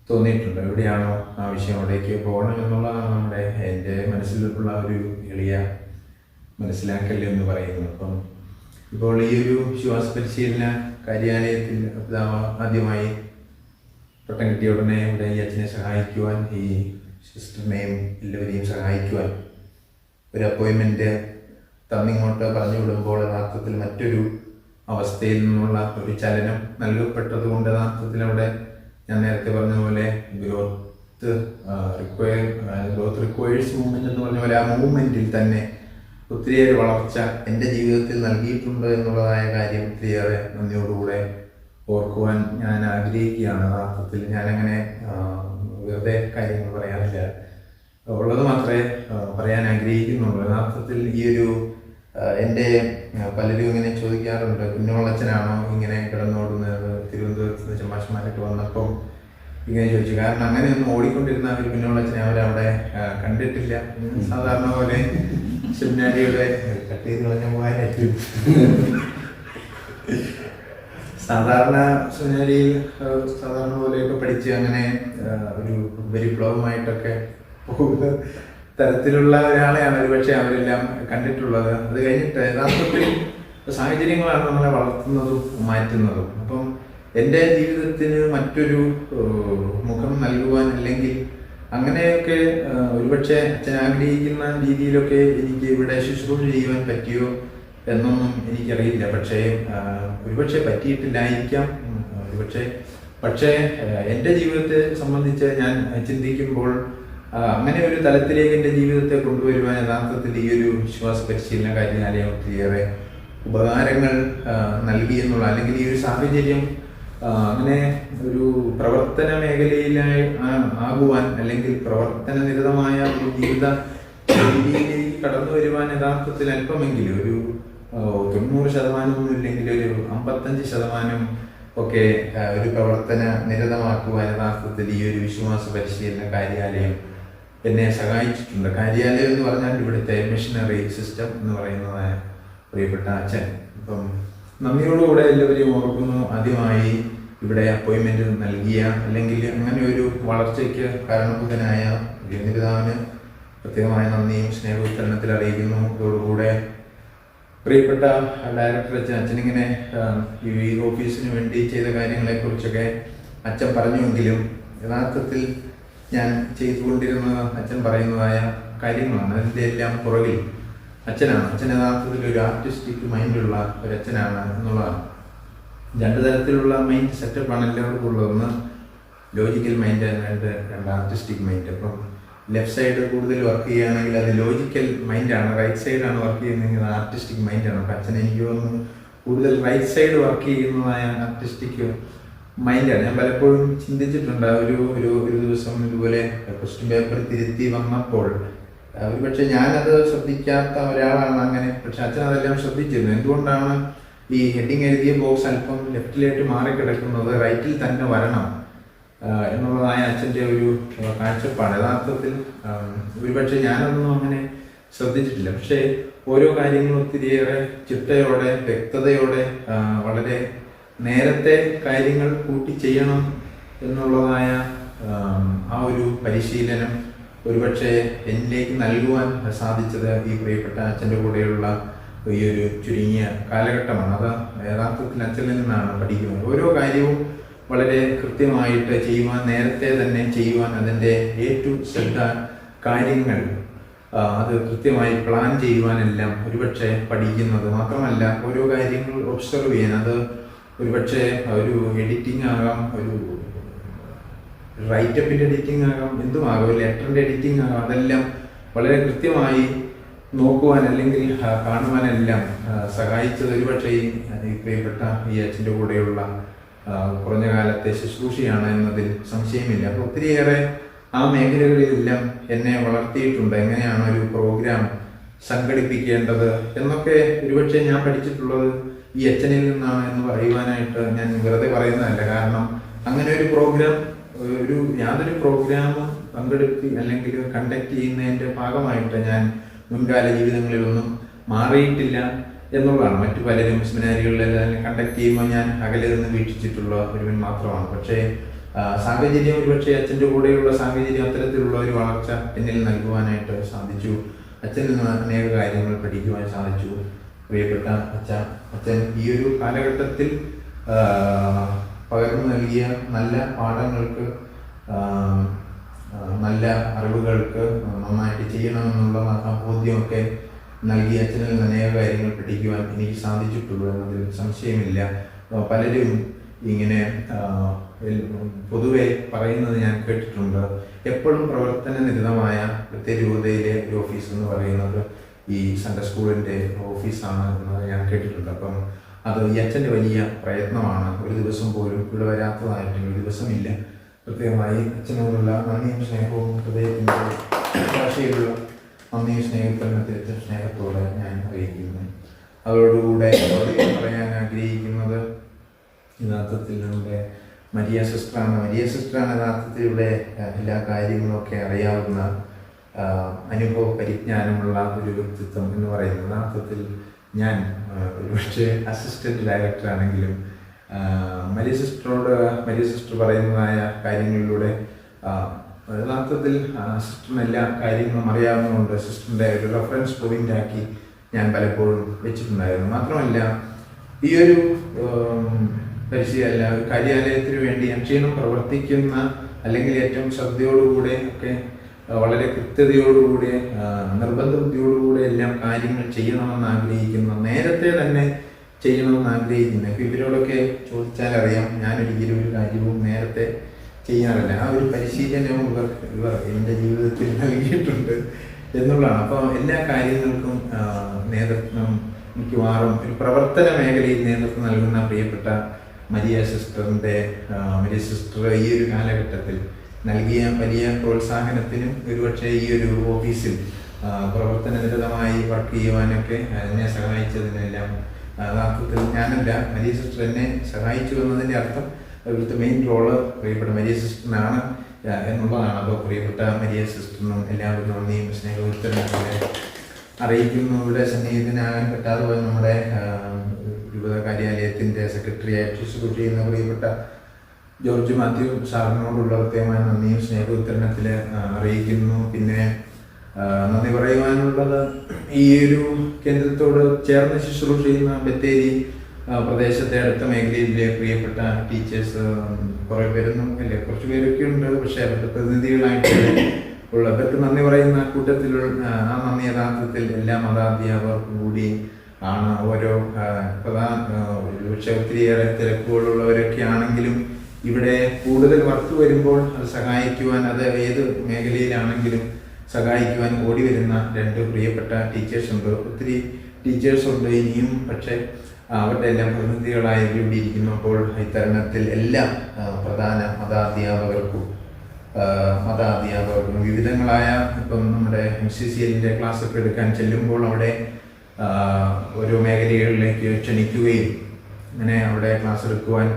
തോന്നിയിട്ടുണ്ട്. എവിടെയാണോ ആവശ്യം അവിടേക്ക് പോകണം എന്നുള്ളതാണ് എൻ്റെ മനസ്സിലുള്ള ഒരു എളിയ മനസ്സിലാക്കൽ എന്ന് പറയുന്നത്. അപ്പം ഇപ്പോൾ ഈ ഒരു വിശ്വാസ പരിശീലന കാര്യാലയത്തിൽ ആദ്യമായി പട്ടം കിട്ടിയ ഉടനെ ഇവിടെ ഈ അച്ഛനെ സഹായിക്കുവാൻ, ഈ സിസ്റ്ററിനെയും എല്ലാവരെയും സഹായിക്കുവാൻ ഒരു അപ്പോയിൻമെൻറ്റ് തന്നിങ്ങോട്ട് പറഞ്ഞു വിടുമ്പോൾ യഥാർത്ഥത്തിൽ മറ്റൊരു അവസ്ഥയിൽ നിന്നുള്ള ഒരു ചലനം നൽകപ്പെട്ടത് കൊണ്ട് യഥാർത്ഥത്തിൽ അവിടെ ഞാൻ നേരത്തെ പറഞ്ഞ പോലെ ഗ്രോത്ത് റിക്വയേഴ്സ് മൂവ്മെൻറ്റ് എന്ന് പറഞ്ഞ പോലെ ആ മൂവ്മെൻറ്റിൽ തന്നെ ഒത്തിരിയേറെ വളർച്ച എൻ്റെ ജീവിതത്തിൽ നൽകിയിട്ടുണ്ട് എന്നുള്ളതായ കാര്യം ഒത്തിരിയേറെ നന്ദിയോടുകൂടെ ഓർക്കുവാൻ ഞാൻ ആഗ്രഹിക്കുകയാണ്. യഥാർത്ഥത്തിൽ ഞാനങ്ങനെ വെറുതെ കാര്യങ്ങൾ പറയാറില്ല, ഉള്ളത് മാത്രമേ പറയാൻ ആഗ്രഹിക്കുന്നുള്ളൂ. യഥാർത്ഥത്തിൽ ഈ ഒരു എൻ്റെ പലരും ഇങ്ങനെ ചോദിക്കാറുണ്ട്, കുഞ്ഞോളച്ചനാണോ ഇങ്ങനെ കിടന്നോടുന്നത്? തിരുവനന്തപുരത്ത് നിന്ന് ചമ്മാശന്മാരൊക്കെ വന്നപ്പം ഇങ്ങനെ ചോദിച്ചു. കാരണം അങ്ങനെയൊന്നും ഓടിക്കൊണ്ടിരുന്ന ഒരു കുഞ്ഞോളച്ചനെ അവരവിടെ കണ്ടിട്ടില്ല. സാധാരണ പോലെ സെമിനാരിയുടെ കട്ട് ചെയ്ത് കളഞ്ഞ പോകാനായിട്ട് സാധാരണ സെമിനാരിയിൽ സാധാരണ പോലെയൊക്കെ പഠിച്ച് അങ്ങനെ ഒരു വിപ്ലവമായിട്ടൊക്കെ പോകുന്ന തരത്തിലുള്ള ഒരാളെയാണ് ഒരുപക്ഷെ അവരെല്ലാം കണ്ടിട്ടുള്ളത്. അത് കഴിഞ്ഞിട്ട് യഥാർത്ഥത്തിൽ സാഹചര്യങ്ങളാണ് നമ്മളെ വളർത്തുന്നതും മാറ്റുന്നതും. അപ്പം എൻ്റെ ജീവിതത്തിന് മറ്റൊരു മുഖം നൽകുവാൻ, അല്ലെങ്കിൽ അങ്ങനെയൊക്കെ ഒരുപക്ഷെ അച്ഛൻ ആഗ്രഹിക്കുന്ന രീതിയിലൊക്കെ എനിക്ക് ഇവിടെ ശുശ്രൂഷ ചെയ്യുവാൻ പറ്റിയോ എന്നൊന്നും എനിക്കറിയില്ല. ഒരുപക്ഷെ പറ്റിയിട്ടില്ലായിരിക്കാം. പക്ഷേ എൻ്റെ ജീവിതത്തെ സംബന്ധിച്ച് ഞാൻ ചിന്തിക്കുമ്പോൾ അങ്ങനെ ഒരു തലത്തിലേക്ക് എൻ്റെ ജീവിതത്തെ കൊണ്ടുവരുവാൻ യഥാർത്ഥത്തിൽ ഈ ഒരു വിശ്വാസ പരിശീലന കാര്യാലയം ഒത്തിരിയേറെ ഉപകാരങ്ങൾ നൽകി എന്നുള്ള, അല്ലെങ്കിൽ ഈ ഒരു സാഹചര്യം അങ്ങനെ ഒരു പ്രവർത്തന മേഖലയിലായി ആകുവാൻ, അല്ലെങ്കിൽ പ്രവർത്തന നിരതമായ ഒരു ജീവിത രീതിയിലേക്ക് കടന്നു വരുവാൻ യഥാർത്ഥത്തിൽ അല്പമെങ്കിലും ഒരു 90% ഇല്ലെങ്കിൽ ഒരു 55% ഒക്കെ ഒരു പ്രവർത്തന നിരതമാക്കുവാൻ യഥാർത്ഥത്തിൽ ഈ ഒരു വിശ്വാസ പരിശീലന കാര്യാലയം എന്നെ സഹായിച്ചിട്ടുണ്ട്. കാര്യാലയം എന്ന് പറഞ്ഞാൽ ഇവിടുത്തെ മിഷനറി സിസ്റ്റം എന്ന് പറയുന്നതായ പ്രിയപ്പെട്ട അച്ഛൻ. അപ്പം നന്ദിയോടുകൂടെ എല്ലാവരെയും ഓർക്കുന്നു. ആദ്യമായി ഇവിടെ അപ്പോയിൻമെൻറ്റ് നൽകിയ, അല്ലെങ്കിൽ അങ്ങനെ ഒരു വളർച്ചയ്ക്ക് കാരണഭൂതനായ പിതാവിന് പ്രത്യേകമായ നന്ദിയും സ്നേഹോത്തരണത്തിൽ അറിയിക്കുന്നു. അതോടുകൂടെ പ്രിയപ്പെട്ട ഡയറക്ടർ അച്ഛനിങ്ങനെ ഈ ഓഫീസിന് വേണ്ടി ചെയ്ത കാര്യങ്ങളെക്കുറിച്ചൊക്കെ അച്ഛൻ പറഞ്ഞുവെങ്കിലും യഥാർത്ഥത്തിൽ ഞാൻ ചെയ്തുകൊണ്ടിരുന്നത് അച്ഛൻ പറയുന്നതായ കാര്യങ്ങളാണ്. അതിൻ്റെ എല്ലാം പുറകിൽ അച്ഛനാണ്. അച്ഛൻ യഥാർത്ഥത്തിൽ ഒരു ആർട്ടിസ്റ്റിക് മൈൻഡുള്ള ഒരു അച്ഛനാണ് എന്നുള്ളതാണ്. രണ്ട് തരത്തിലുള്ള മൈൻഡ് സെറ്റപ്പാണ് എല്ലാവർക്കും ഉള്ളത്. ഒന്ന് ലോജിക്കൽ മൈൻഡ്, രണ്ട് ആർട്ടിസ്റ്റിക് മൈൻഡ്. അപ്പം ലെഫ്റ്റ് സൈഡ് കൂടുതൽ വർക്ക് ചെയ്യുകയാണെങ്കിൽ അത് ലോജിക്കൽ മൈൻഡാണ്, റൈറ്റ് സൈഡാണ് വർക്ക് ചെയ്യുന്നതെങ്കിൽ അത് ആർട്ടിസ്റ്റിക് മൈൻഡാണ്. അപ്പം അച്ഛൻ എനിക്ക് തോന്നുന്നു കൂടുതൽ റൈറ്റ് സൈഡ് വർക്ക് ചെയ്യുന്നതായ ആർട്ടിസ്റ്റിക് മൈൻഡാണ്. ഞാൻ പലപ്പോഴും ചിന്തിച്ചിട്ടുണ്ട്. ഒരു ദിവസം ഇതുപോലെ ക്വസ്റ്റ്യൻ പേപ്പർ തിരുത്തി വന്നപ്പോൾ ഒരുപക്ഷെ ഞാനത് ശ്രദ്ധിക്കാത്ത ഒരാളാണ് അങ്ങനെ. പക്ഷെ അച്ഛൻ അതെല്ലാം ശ്രദ്ധിച്ചിരുന്നു. എന്തുകൊണ്ടാണ് ഈ ഹെഡിങ് എഴുതിയ ബോക്സ് അല്പം ലെഫ്റ്റിലേക്ക് മാറിക്കിടക്കുന്നത്, റൈറ്റിൽ തന്നെ വരണം എന്നുള്ളതായ അച്ഛൻ്റെ ഒരു കാഴ്ചപ്പാട്. യഥാർത്ഥത്തിൽ ഒരുപക്ഷെ ഞാനൊന്നും അങ്ങനെ ശ്രദ്ധിച്ചിട്ടില്ല. പക്ഷേ ഓരോ കാര്യങ്ങളും ഒത്തിരിയേറെ ചിട്ടയോടെ, വ്യക്തതയോടെ, വളരെ നേരത്തെ കാര്യങ്ങൾ കൂട്ടി ചെയ്യണം എന്നുള്ളതായ ആ ഒരു പരിശീലനം ഒരുപക്ഷെ എന്നിലേക്ക് നൽകുവാൻ സാധിച്ചത് ഈ പ്രിയപ്പെട്ട അച്ഛൻ്റെ കൂടെയുള്ള ഈ ഒരു ചുരുങ്ങിയ കാലഘട്ടമാണ്. അത് യഥാർത്ഥത്തിൽ അച്ഛനിൽ നിന്നാണ് പഠിക്കുന്നത്. ഓരോ കാര്യവും വളരെ കൃത്യമായിട്ട് ചെയ്യുവാൻ, നേരത്തെ തന്നെ ചെയ്യുവാൻ, അതിൻ്റെ A to Z കാര്യങ്ങൾ അത് കൃത്യമായി പ്ലാൻ ചെയ്യുവാനെല്ലാം ഒരുപക്ഷെ പഠിക്കുന്നത്. മാത്രമല്ല ഓരോ കാര്യങ്ങൾ ഒബ്സർവ് ചെയ്യാൻ, അത് ഒരുപക്ഷെ ഒരു എഡിറ്റിംഗ് ആകാം, ഒരു റൈറ്റപ്പിൻ്റെ എഡിറ്റിംഗ് ആകാം, എന്തുമാകാം, ലെറ്ററിൻ്റെ എഡിറ്റിംഗ് ആകാം, അതെല്ലാം വളരെ കൃത്യമായി നോക്കുവാൻ അല്ലെങ്കിൽ കാണുവാനെല്ലാം സഹായിച്ചത് ഒരുപക്ഷെ ഈ പ്രിയപ്പെട്ട ഈ അച്ഛൻ്റെ കൂടെയുള്ള കുറഞ്ഞ കാലത്തെ ശുശ്രൂഷയാണ് എന്നതിൽ സംശയമില്ല. അപ്പോൾ ഒത്തിരിയേറെ ആ മേഖലകളിലെല്ലാം എന്നെ വളർത്തിയിട്ടുണ്ട്. എങ്ങനെയാണ് ഒരു പ്രോഗ്രാം സംഘടിപ്പിക്കേണ്ടത് എന്നൊക്കെ ഒരുപക്ഷെ ഞാൻ പഠിച്ചിട്ടുള്ളത് ഈ അച്ഛനിൽ നിന്നാണ് എന്ന് പറയുവാനായിട്ട് ഞാൻ വെറുതെ പറയുന്നതല്ല. കാരണം അങ്ങനെ ഒരു പ്രോഗ്രാം, യാതൊരു പ്രോഗ്രാമും അല്ലെങ്കിൽ കണ്ടക്ട് ചെയ്യുന്നതിൻ്റെ ഭാഗമായിട്ട് ഞാൻ മുൻകാല ജീവിതങ്ങളിലൊന്നും മാറിയിട്ടില്ല എന്നുള്ളതാണ്. മറ്റു പലരും സെമിനാരികളിലെല്ലാം കണ്ടക്ട് ചെയ്യുമ്പോൾ ഞാൻ അകലെ നിന്ന് വീക്ഷിച്ചിട്ടുള്ള ഒരുവൻ മാത്രമാണ്. പക്ഷേ സാഹചര്യം, ഒരുപക്ഷെ അച്ഛൻ്റെ കൂടെയുള്ള സാഹചര്യം അത്തരത്തിലുള്ള ഒരു വളർച്ച എന്നിൽ നൽകുവാനായിട്ട് സാധിച്ചു. അച്ഛനിൽ നിന്ന് അനേക കാര്യങ്ങൾ പഠിക്കുവാൻ സാധിച്ചു. പ്രിയപ്പെട്ട അച്ഛൻ ഈ ഒരു കാലഘട്ടത്തിൽ പകർന്നു നൽകിയ നല്ല പാഠങ്ങൾക്ക്, നല്ല അറിവുകൾക്ക്, നന്നായിട്ട് ചെയ്യണമെന്നുള്ള ബോധ്യമൊക്കെ നൽകി അച്ഛനിൽ നിന്ന് അനേക കാര്യങ്ങൾ പഠിക്കുവാൻ എനിക്ക് സാധിച്ചിട്ടുള്ളൂ എന്നതിൽ സംശയമില്ല. പലരും ഇങ്ങനെ പൊതുവെ പറയുന്നത് ഞാൻ കേട്ടിട്ടുണ്ട്, എപ്പോഴും പ്രവർത്തന നിരതമായ പ്രത്യേക രൂപതയിലെ ഒരു ഓഫീസ് എന്ന് പറയുന്നത് ഈ സൺഡേ സ്കൂളിൻ്റെ ഓഫീസാണ് എന്ന് ഞാൻ കേട്ടിട്ടുണ്ട്. അപ്പം അത് ഈ അച്ഛൻ്റെ വലിയ പ്രയത്നമാണ്. ഒരു ദിവസം പോലും ഇവിടെ വരാത്തതായിട്ട് ഒരു ദിവസമില്ല. പ്രത്യേകമായി അച്ഛനോടുള്ള നന്ദിയും സ്നേഹവും ഹൃദയത്തിൻ്റെ ഭാഷയിലുള്ള നന്ദിയും സ്നേഹത്തിൻ്റെ സ്നേഹത്തോടെ ഞാൻ അറിയിക്കുന്നു. അതോടുകൂടെ പറയാൻ ആഗ്രഹിക്കുന്നത് യഥാർത്ഥത്തിൽ നമ്മുടെ മരിയ സിസ്റ്ററാണ്. മരിയ സിസ്റ്ററാണ് യഥാർത്ഥത്തിൽ ഇവിടെ എല്ലാ കാര്യങ്ങളൊക്കെ അറിയാവുന്ന, അനുഭവ പരിജ്ഞാനമുള്ള ഒരു വ്യക്തിത്വം എന്ന് പറയുന്നത്. യഥാർത്ഥത്തിൽ ഞാൻ ഒരുപക്ഷെ അസിസ്റ്റന്റ് ഡയറക്ടറാണെങ്കിലും മരിയ സിസ്റ്റർ പറയുന്നതായ കാര്യങ്ങളിലൂടെ യഥാർത്ഥത്തിൽ സിസ്റ്ററിന് എല്ലാ കാര്യങ്ങളും അറിയാവുന്നതുകൊണ്ട് സിസ്റ്ററിൻ്റെ ഒരു റെഫറൻസ് പോയിന്റ് ആക്കി ഞാൻ പലപ്പോഴും വെച്ചിട്ടുണ്ടായിരുന്നു. മാത്രമല്ല ഈ ഒരു കാര്യാലയത്തിന് വേണ്ടി അക്ഷീണം പ്രവർത്തിക്കുന്ന, അല്ലെങ്കിൽ ഏറ്റവും ശ്രദ്ധയോടുകൂടെ ഒക്കെ വളരെ കൃത്യതയോടുകൂടി, നിർബന്ധ ബുദ്ധിയോടുകൂടി എല്ലാം കാര്യങ്ങൾ ചെയ്യണമെന്ന് ആഗ്രഹിക്കുന്ന, നേരത്തെ തന്നെ ചെയ്യണമെന്ന് ആഗ്രഹിക്കുന്ന ഇവരോടൊക്കെ ചോദിച്ചാൽ അറിയാം, ഞാനൊരിക്കലും ഒരു കാര്യവും നേരത്തെ ചെയ്യാറില്ല. ആ ഒരു പരിശീലനവും ഇവർ എൻ്റെ ജീവിതത്തിൽ നൽകിയിട്ടുണ്ട് എന്നുള്ളതാണ്. അപ്പോൾ എല്ലാ കാര്യങ്ങൾക്കും നേതൃത്വം മിക്കവാറും ഒരു പ്രവർത്തന മേഖലയിൽ നേതൃത്വം നൽകുന്ന പ്രിയപ്പെട്ട മരിയ സിസ്റ്റർ ഈ ഒരു കാലഘട്ടത്തിൽ നൽകിയ വലിയ പ്രോത്സാഹനത്തിനും ഒരുപക്ഷെ ഈ ഒരു ഓഫീസിൽ പ്രവർത്തന നിരതമായി വർക്ക് ചെയ്യുവാനൊക്കെ എന്നെ സഹായിച്ചതിനെല്ലാം യഥാർത്ഥത്തിൽ ഞാനല്ല, മരിയ സിസ്റ്റർ എന്നെ സഹായിച്ചു എന്നതിൻ്റെ അർത്ഥം ഇവിടുത്തെ മെയിൻ റോള് പ്രിയപ്പെട്ട മരിയ സിസ്റ്ററിനാണ് എന്നുള്ളതാണ്. അപ്പോൾ പ്രിയപ്പെട്ട മരിയ സിസ്റ്ററിനും എല്ലാവരും നന്ദിയും സ്നേഹവും അറിയിക്കുന്നു. ഇവിടെ സന്നിഹിതനാകാൻ പറ്റാതെ പോയ നമ്മുടെ രൂപത കാര്യാലയത്തിൻ്റെ സെക്രട്ടറിയായിട്ട് ശുശ്രൂഷ ചെയ്യുന്ന പ്രിയപ്പെട്ട ജോർജ് മാത്യു സാറിനോടുള്ള പ്രത്യേകമായ നന്ദിയും സ്നേഹോത്തരണത്തിൽ അറിയിക്കുന്നു. പിന്നെ നന്ദി പറയുവാനുള്ളത് ഈ ഒരു കേന്ദ്രത്തോട് ചേർന്ന് ശുശ്രൂഷ ചെയ്യുന്ന ബത്തേരി പ്രദേശത്തെ അടുത്ത മേഖലയിലെ പ്രിയപ്പെട്ട ടീച്ചേഴ്സ് കുറേ പേരൊന്നും അല്ലേ, കുറച്ച് പേരൊക്കെ ഉണ്ട്. പക്ഷേ അവരുടെ പ്രതിനിധികളായിട്ട് ഉള്ളവർക്ക് നന്ദി പറയുന്ന കൂട്ടത്തിലുള്ള ആ നന്ദി യഥാർത്ഥത്തിൽ എല്ലാ മതാധ്യാപകർക്കും കൂടി ആണ്. ഓരോ പക്ഷേ ഒത്തിരിയേറെ തിരക്കുകളുള്ളവരൊക്കെ ആണെങ്കിലും ഇവിടെ കൂടുതൽ വർക്ക് വരുമ്പോൾ അത് സഹായിക്കുവാൻ, അത് ഏത് മേഖലയിലാണെങ്കിലും സഹായിക്കുവാൻ ഓടി വരുന്ന രണ്ട് പ്രിയപ്പെട്ട ടീച്ചേഴ്സുണ്ട്. ഒത്തിരി ടീച്ചേഴ്സുണ്ട് ഇനിയും, പക്ഷേ അവരുടെ എല്ലാം പ്രതിനിധികളായി ഇവിടെ ഇരിക്കുന്നു. അപ്പോൾ ഇത്തരണത്തിൽ എല്ലാ പ്രധാന മതാധ്യാപകർക്കും മതാധ്യാപകർക്കും വിവിധങ്ങളായ ഇപ്പം നമ്മുടെ MCCL ക്ലാസ്സൊക്കെ എടുക്കാൻ ചെല്ലുമ്പോൾ അവിടെ ഓരോ മേഖലകളിലേക്ക് ക്ഷണിക്കുകയും അങ്ങനെ അവിടെ ക്ലാസ് എടുക്കുവാൻ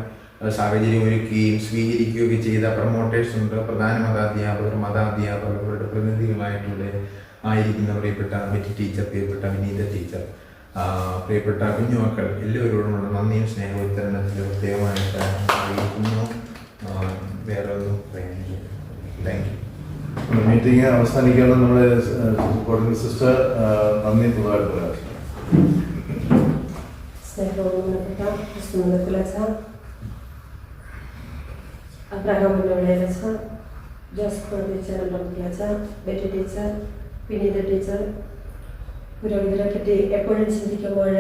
സാഹചര്യം ഒരുക്കുകയും സ്വീകരിക്കുകയൊക്കെ ചെയ്ത പ്രൊമോട്ടേഴ്സ് ഉണ്ട്. പ്രധാന മതാധ്യാപകരുടെ പ്രതിനിധികളായിട്ടുള്ള ആയിരിക്കുന്ന പ്രിയപ്പെട്ട ബെറ്റി ടീച്ചർ, പ്രിയപ്പെട്ട വിനീത ടീച്ചർ, പ്രിയപ്പെട്ട കുഞ്ഞുമക്കൾ എല്ലാവരോടുമുള്ള നന്ദിയും സ്നേഹവും വിതരണത്തിൽ പ്രത്യേകമായിട്ട് അറിയിക്കുന്നു. വേറെ ഒന്നും പറയാനില്ല. Thank you. മീറ്റിംഗ് അവസാനിക്കാതെ നമ്മുടെ കോർഡിനേറ്റർ സിസ്റ്റർ നന്ദി പൊതുവായിട്ട് പറയാം. സ്നേഹബഹുമാനപ്പെട്ട ക്രിസ്തുമതത്തിലച്ച അബ്രഹാം മുന്നോളിയച്ച, ജോസഫ് ടീച്ചർ, അച്ച, ബെറ്റി ടീച്ചർ, വിനീത ടീച്ചർ, പുരോഹിതരെ പറ്റി എപ്പോഴും ചിന്തിക്കുമ്പോൾ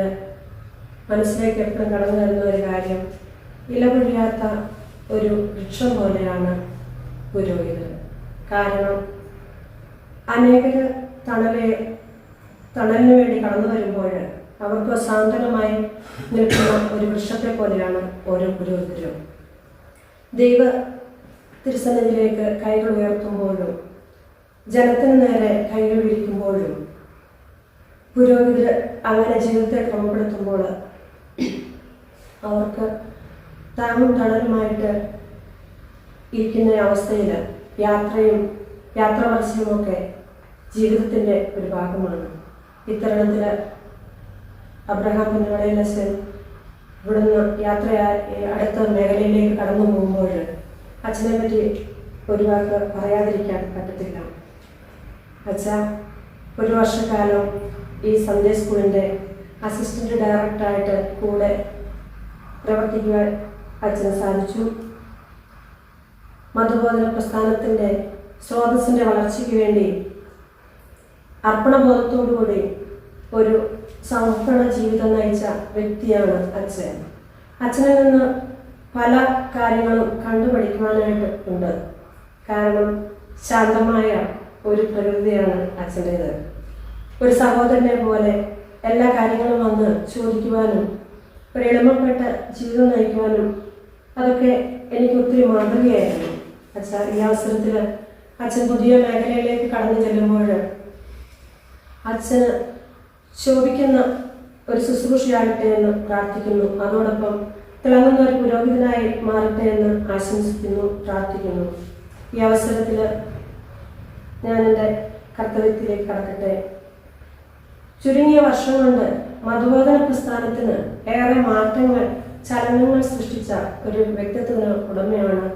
മനസ്സിലേക്ക് എപ്പോഴും കടന്നു വരുന്ന ഒരു കാര്യം, ഇലപൊഴിയാത്ത ഒരു വൃക്ഷം പോലെയാണ് പുരോഹിതർ. കാരണം അനേകർ തണലിന് വേണ്ടി കടന്നു വരുമ്പോൾ അവർക്ക് സാന്ത്വനമായി നിൽക്കുന്ന ഒരു വൃക്ഷത്തെ പോലെയാണ് ഓരോ പുരോഹിതരും. ദൈവ തിരുസന്നിധിയിലേക്ക് കൈകൾ ഉയർത്തുമ്പോഴും ജനത്തിന് നേരെ കൈകൾ വിരിക്കുമ്പോഴും പുരോഹിതർ അങ്ങനെ ജീവിതത്തെ ക്രമപ്പെടുത്തുമ്പോൾ അവർക്ക് താങ്ങും തണലുമായിട്ട് ഇരിക്കുന്ന അവസ്ഥയിൽ യാത്രാ മത്സരമൊക്കെ ജീവിതത്തിൻ്റെ ഒരു ഭാഗമാണ്. ഇത്തരണത്തിൽ അബ്രഹാം മുന്നോളിയലച്ചൻ ഇവിടുന്ന് അടുത്ത മേഖലയിലേക്ക് കടന്നു പോകുമ്പോൾ അച്ഛനെ പറ്റി ഒരു വാക്ക് പറയാതിരിക്കാൻ പറ്റത്തില്ല. അച്ഛ ഒരു വർഷക്കാലം ഈ സൺഡേ സ്കൂളിൻ്റെ അസിസ്റ്റന്റ് ഡയറക്ടറായിട്ട് കൂടെ പ്രവർത്തിക്കുവാൻ അച്ഛന് സാധിച്ചു. മതബോധന പ്രസ്ഥാനത്തിൻ്റെ സ്രോതസ്സിൻ്റെ വളർച്ചയ്ക്ക് വേണ്ടി അർപ്പണബോധത്തോടുകൂടി ഒരു സമർപ്പണ ജീവിതം നയിച്ച വ്യക്തിയാണ് അച്ഛൻ. അച്ഛനിൽ നിന്ന് പല കാര്യങ്ങളും കണ്ടുപഠിക്കുവാനായിട്ട് ഉണ്ട്. കാരണം ശാന്തമായ ഒരു പ്രകൃതിയാണ് അച്ഛൻ്റേത്. ഒരു സഹോദരനെ പോലെ എല്ലാ കാര്യങ്ങളും വന്ന് ചോദിക്കുവാനും ഒരു എളിമപ്പെട്ട ജീവിതം നയിക്കുവാനും അതൊക്കെ എനിക്ക് ഒത്തിരി മാതൃകയായിരുന്നു. അച്ഛൻ ഈ അവസരത്തിൽ അച്ഛൻ പുതിയ മേഖലയിലേക്ക് കടന്നു ചെല്ലുമ്പോൾ അച്ഛന് ശോഭിക്കുന്ന ഒരു ശുശ്രൂഷയാകട്ടെ എന്ന് പ്രാർത്ഥിക്കുന്നു. അതോടൊപ്പം തിളങ്ങുന്ന ഒരു പുരോഹിതനായി മാറട്ടെ എന്ന് ആശംസിക്കുന്നു, പ്രാർത്ഥിക്കുന്നു. ഈ അവസരത്തിൽ ഞാൻ എൻ്റെ കർത്തവ്യത്തിലേക്ക് കടക്കട്ടെ. ചുരുങ്ങിയ വർഷം കൊണ്ട് മതബോധന പ്രസ്ഥാനത്തിന് ഏറെ മാറ്റങ്ങൾ, ചലനങ്ങൾ സൃഷ്ടിച്ച ഒരു വ്യക്തിത്വത്തിന് ഉടമയാണ്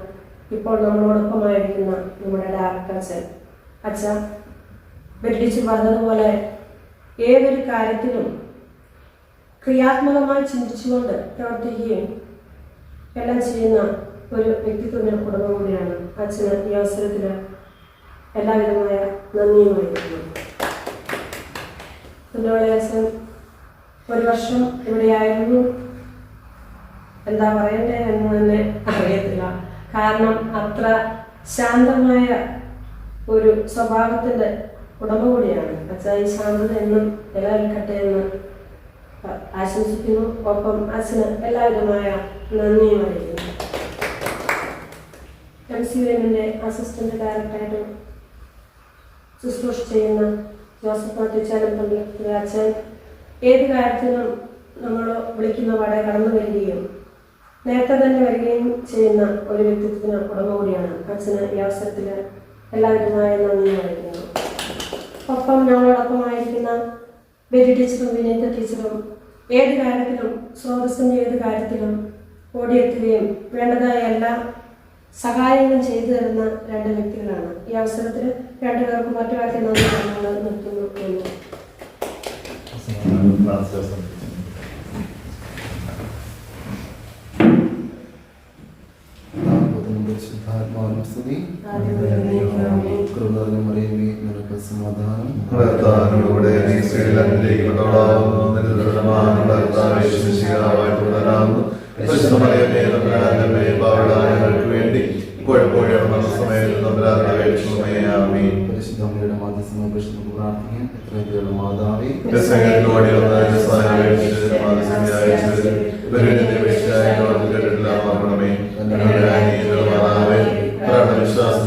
ഇപ്പോൾ നമ്മളോടൊപ്പമായിരിക്കുന്ന നമ്മുടെ ഡയറക്ടർ അച്ഛൻ. അച്ഛൻ വെല്ലിച്ച് പറഞ്ഞതുപോലെ ഏതൊരു കാര്യത്തിലും ക്രിയാത്മകമായി ചിന്തിച്ചുകൊണ്ട് പ്രവർത്തിക്കുകയും എല്ലാം ചെയ്യുന്ന ഒരു വ്യക്തിത്വത്തിന് ഉടമ കൂടിയാണ് അച്ഛന്. ഈ അവസരത്തിൽ എല്ലാവിധമായ നന്ദിയുമായിരിക്കുന്നു. അച്ഛൻ ഒരു വർഷം ഇവിടെയായിരുന്നു. എന്താ പറയണ്ടേ എന്ന് തന്നെ അറിയത്തില്ല. കാരണം അത്ര ശാന്തമായ ഒരു സ്വഭാവത്തിൻ്റെ ഉടമ കൂടിയാണ് അച്ഛൻ. ഈ ശാന്തത എന്നും നിലനിൽക്കട്ടെ എന്ന് ആശംസിക്കുന്നു. ഒപ്പം അച്ഛന് എല്ലാവിധമായ നന്ദിയും അറിയിക്കുന്നു. MCVM അസിസ്റ്റന്റ് ഡയറക്ടറായിട്ട് ശുശ്രൂഷ ചെയ്യുന്ന ജോസഫ് ടീച്ചർ അച്ഛൻ ഏത് കാര്യത്തിനും നമ്മൾ വിളിക്കുന്ന പാടെ കടന്നു വരികയും നേരത്തെ തന്നെ വരികയും ചെയ്യുന്ന ഒരു വ്യക്തിത്വത്തിന് ഉടമ കൂടിയാണ് അച്ഛന്. ഈ അവസരത്തിൽ എല്ലാവിധമായ നന്ദി അറിയിക്കുന്നു. ഒപ്പം ഞങ്ങളോടൊപ്പമായിരിക്കുന്ന ബെറ്റി ടീച്ചറും വിനീത ടീച്ചറും ഏത് കാര്യത്തിലും സ്രോതസ്സിൻ്റെ ഏത് കാര്യത്തിലും ഓടിയെത്തുകയും വേണ്ടതായ എല്ലാ സഹായങ്ങളും ചെയ്തു തരുന്ന രണ്ട് വ്യക്തികളാണ്. ഈ അവസരത്തിൽ രണ്ടുപേർക്കും മറ്റു വാക്കിൽ നന്ദി നമ്മൾ നിർത്തുന്നു എന്ന്. സമാധാനം വേണ്ടി ഇപ്പോഴെപ്പോഴും പരിശുദ്ധമ്മയുടെ മാധ്യസ്ഥമായി പ്രാർത്ഥിക്കാം. എത്രയും മാതാവി വിശ്വാസ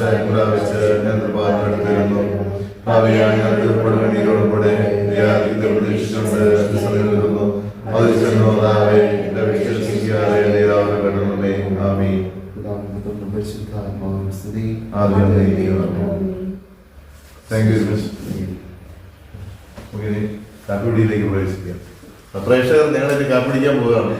ആമേൻ. പിതാവിനും പുത്രനും പരിശുദ്ധാത്മാവിനും സ്തുതി. ആദ്യം താങ്ക് യു മിസ്. നമുക്ക് കാപ്പിടിയിലേക്ക് പ്രവേശിക്കാം. പ്രേക്ഷകർ ഞങ്ങളിത് കാപ്പിടിക്കാൻ പോവുകയാണ്.